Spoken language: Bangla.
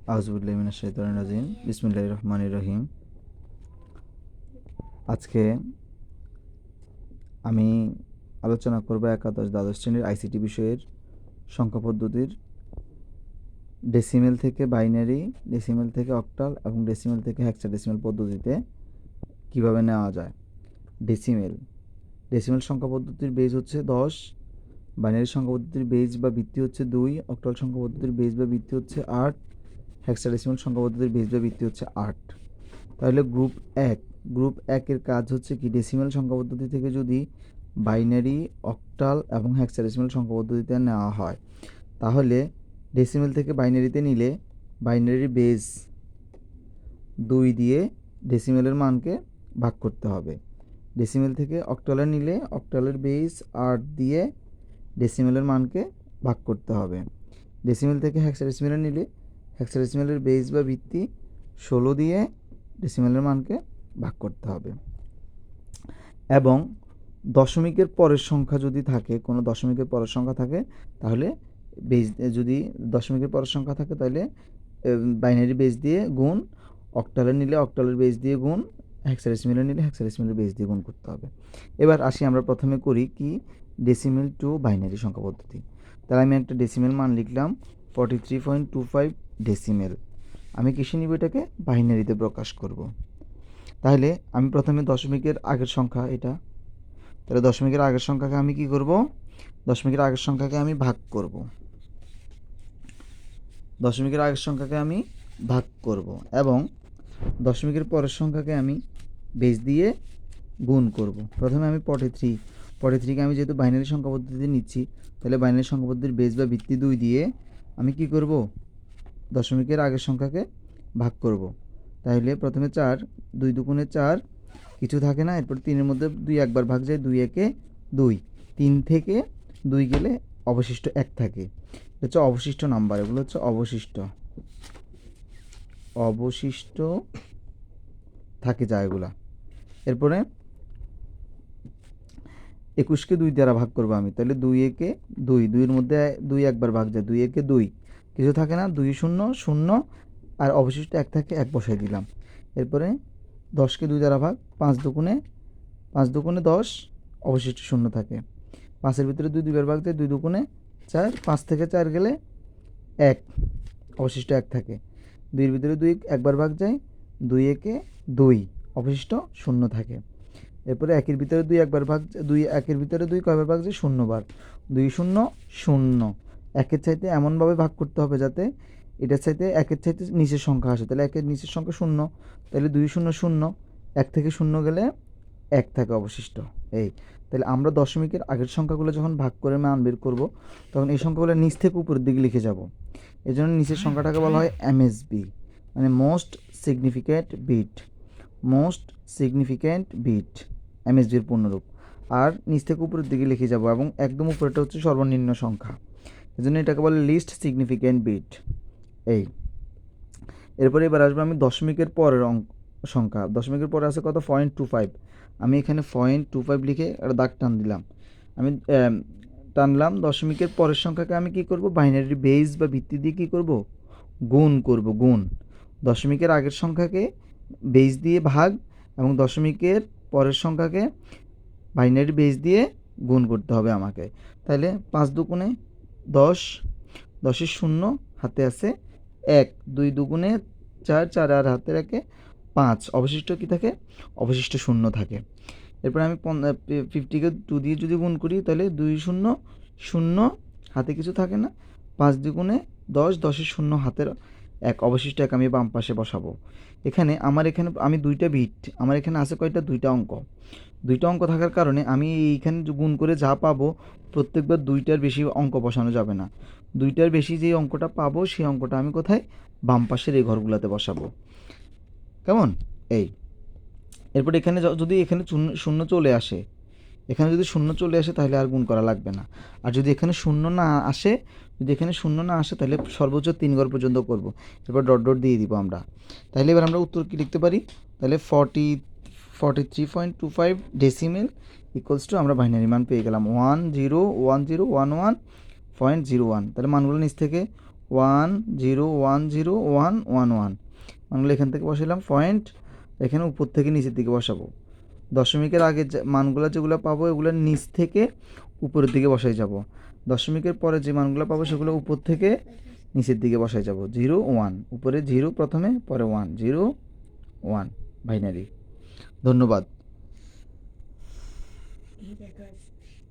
আউযুবিল্লাহি মিনাশ শাইতানির রাজিম বিসমিল্লাহির রহমানির রহিম। আজকে আমি আলোচনা করব একাদশ দ্বাদশ শ্রেণীর আইসিটি বিষয়ের সংখ্যা পদ্ধতির ডেসিমেল থেকে বাইনারি, ডেসিমেল থেকে অক্টাল এবং ডেসিমেল থেকে হেক্সাডেসিমেল পদ্ধতিতে কিভাবে নেওয়া যায়। ডেসিমেল ডেসিমেল সংখ্যা পদ্ধতির বেজ হচ্ছে 10, বাইনারি সংখ্যা পদ্ধতির বেজ বা ভিত্তি হচ্ছে 2, অক্টাল সংখ্যা পদ্ধতির বেজ বা ভিত্তি হচ্ছে 8, হেক্সাডেসিমেল সংখ্যা পদ্ধতির বেজ বা ভিত্তি হচ্ছে 8। তাহলে গ্রুপ একের কাজ হচ্ছে কি, ডেসিমেল সংখ্যা পদ্ধতি থেকে যদি বাইনারি, অক্টাল এবং হেক্সাডেসিমেল সংখ্যা পদ্ধতিতে নেওয়া হয়, তাহলে ডেসিমেল থেকে বাইনারিতে নিলে বাইনারি বেস 2 দিয়ে ডেসিমেলের মানকে ভাগ করতে হবে। ডেসিমেল থেকে অক্টালে নিলে অক্টালের বেস 8 দিয়ে ডেসিমেলের মানকে ভাগ করতে হবে। ডেসিমেল থেকে হেক্সাডেসিমেলে নিলে হেক্সাডেসিমেলের বেস বা ভিত্তি 16 দিয়ে ডেসিমেলের মানকে ভাগ করতে হবে। এবং দশমিকের পরের সংখ্যা যদি থাকে, কোনো দশমিকের পরের সংখ্যা থাকে, তাহলে বেজ, যদি দশমিকের পরের সংখ্যা থাকে তাহলে বাইনারি বেজ দিয়ে গুণ, অক্টালে নিলে অক্টালের বেজ দিয়ে গুণ, হেক্সাডেসিমেলে নিলে হেক্সাডেসিমেলের বেজ দিয়ে গুণ করতে হবে। এবার আসি, আমরা প্রথমে করি কি, ডেসিমেল টু বাইনারি সংখ্যা পদ্ধতি। তাহলে আমি একটা ডেসিমেল মান লিখলাম 43.25 ডেসিমেল। আমি কিসে নিব, এটাকে বাইনারিতে প্রকাশ করব। তাহলে আমি প্রথমে দশমিকের আগের সংখ্যা এটা, তাহলে দশমিকের আগের সংখ্যাকে আমি কি করব, দশমিকের আগের সংখ্যাকে আমি ভাগ করব, দশমিকের আগের সংখ্যাকে আমি ভাগ করব এবং দশমিকের পরের সংখ্যাকে আমি বেজ দিয়ে গুণ করব। প্রথমে আমি 43কে আমি যেহেতু বাইনারি সংখ্যা পদ্ধতিতে নিচ্ছি, তাহলে বাইনারি সংখ্যা পদ্ধতির বেজ বা ভিত্তি 2 দিয়ে আমি কি করব, দশমিকের আগের সংখ্যাকে ভাগ করব। তাহলে প্রথমে 4, 2 দুগুণে 4, কিছু থাকে না, এরপর 3-এর মধ্যে 2 একবার ভাগ যায়, 2 একে 2, 3 থেকে 2 গেলে অবশিষ্ট 1 থাকে। এটা হচ্ছে অবশিষ্ট নাম্বার, এগুলো হচ্ছে অবশিষ্ট থাকে যা এগুলা। এরপরে 21কে 2 দ্বারা ভাগ করবো আমি, তাহলে 2 একে 2, 2-এর মধ্যে 2 একবার ভাগ যায়, 2 একে 2, কিছু থাকে না, 2 0 0, আর অবশিষ্ট 1 থাকে, 1 বসাই দিলাম। এরপরে 10কে 2 দ্বারা ভাগ, 5 দুগুণে 10, অবশিষ্ট 0 থাকে। 5-এর ভিতরে 2 দুইবার ভাগ যায়, 2 দুগুণে 4, 5 থেকে 4 গেলে 1, অবশিষ্ট 1 থাকে। 2-এর ভিতরে 2 একবার ভাগ যায়, 2 একে 2, অবশিষ্ট 0 থাকে। এরপরে 1-এর ভিতরে 2 একবার ভাগ, 1-এর ভিতরে 2 কয়বার ভাগ যায়, 0 বার, 2 0 0। 1-এর চাইতে এমনভাবে ভাগ করতে হবে যাতে এটার চাইতে 1-এর চাইতে নিচের সংখ্যা আসে, তাহলে 1-এর নিচের সংখ্যা 0, তাহলে 2 0 0, 1 থেকে 0 গেলে 1 থাকে অবশিষ্ট। এই, তাহলে আমরা দশমিকের আগের সংখ্যাগুলো যখন ভাগ করে মান বের করব, তখন এই সংখ্যাগুলো নিচ থেকে উপরের দিকে লিখে যাব। এই জন্য নিচের সংখ্যাটাকে বলা হয় এমএসবি, মানে মোস্ট সিগনিফিক্যান্ট বিট, এমএসবির পূর্ণরূপ। আর নিচ থেকে উপরের দিকে লিখে যাব, এবং একদম উপরেটা হচ্ছে সর্বনিম্ন সংখ্যা, এই জন্য এটাকে বলে লিস্ট সিগনিফিক্যান্ট বিট। এই, এরপরে এবার আসবে আমি দশমিকের পরের সংখ্যা। দশমিকের পরে আছে কত, 0.25। আমি এখানে 0.25 লিখে একটা দাগ টান দিলাম। আমি টানলাম, দশমিকের পরের সংখ্যাকে আমি কি করব, বাইনারি বেস বা ভিত্তি দিয়ে কি করব, গুণ করব। দশমিকের আগের সংখ্যাকে বেস দিয়ে ভাগ এবং দশমিকের পরের সংখ্যাকে বাইনারি বেস দিয়ে গুণ করতে হবে আমাকে। তাহলে 5 দুগুণে 10, 10-এর 0 হাতে আছে 1, 2 দুগুণে 4, 4 আর হাতে রাখে 5, অবশিষ্ট কি থাকে, অবশিষ্ট 0 থাকে। এরপরে আমি 50কে 2 দিয়ে যদি গুণ করি, তাহলে 2 0 0, হাতে কিছু থাকে না, 5 দুগুণে 10, 10-এর 0 হাতের 1, অবশিষ্ট 1 আমি বাম পাশে বসাবো। এখানে আমি 2টা বিট, আমার এখানে আছে কয়টা, 2টা অঙ্ক। 2টা অঙ্ক থাকার কারণে আমি এইখানে গুণ করে যা পাবো, প্রত্যেকবার 2টার বেশি অঙ্ক বসানো যাবে না। 2টার বেশি যে অঙ্কটা পাবো, সেই অঙ্কটা আমি কোথায়, বাম পাশের এই ঘরগুলোতে বসাবো। কেমন? এই, এরপর এখানে যদি এখানে শূন্য চলে আসে, এখানে যদি 0 চলে আসে, তাহলে আর গুণ করা লাগবে না। আর যদি এখানে 0 না আসে, তাহলে সর্বোচ্চ 3 ঘর পর্যন্ত করব। এরপর ডট ডট দিয়ে দিব আমরা। তাহলে এবার আমরা উত্তর কি লিখতে পারি, তাহলে 43.25 ডেসিমেল ইকুয়ালস টু, আমরা বাইনারি মান পেয়ে গেলাম 101011.01। তাহলে মানগুলো নিচ থেকে 1 0 1 0 1 1 1, মানগুলো এখান থেকে বসাইলাম, পয়েন্ট এখানে উপর থেকে নিচের দিকে বসাবো। দশমিকের আগে যে মানগুলো যেগুলো পাবো এগুলো নিচ থেকে উপরের দিকে বসাই যাব। দশমিকের পরে যে মানগুলো পাবো সেগুলো উপর থেকে নিচের দিকে বসাই যাব। 0 1, উপরে 0 প্রথমে, পরে 1 0 1, বাইনারি। ধন্যবাদ।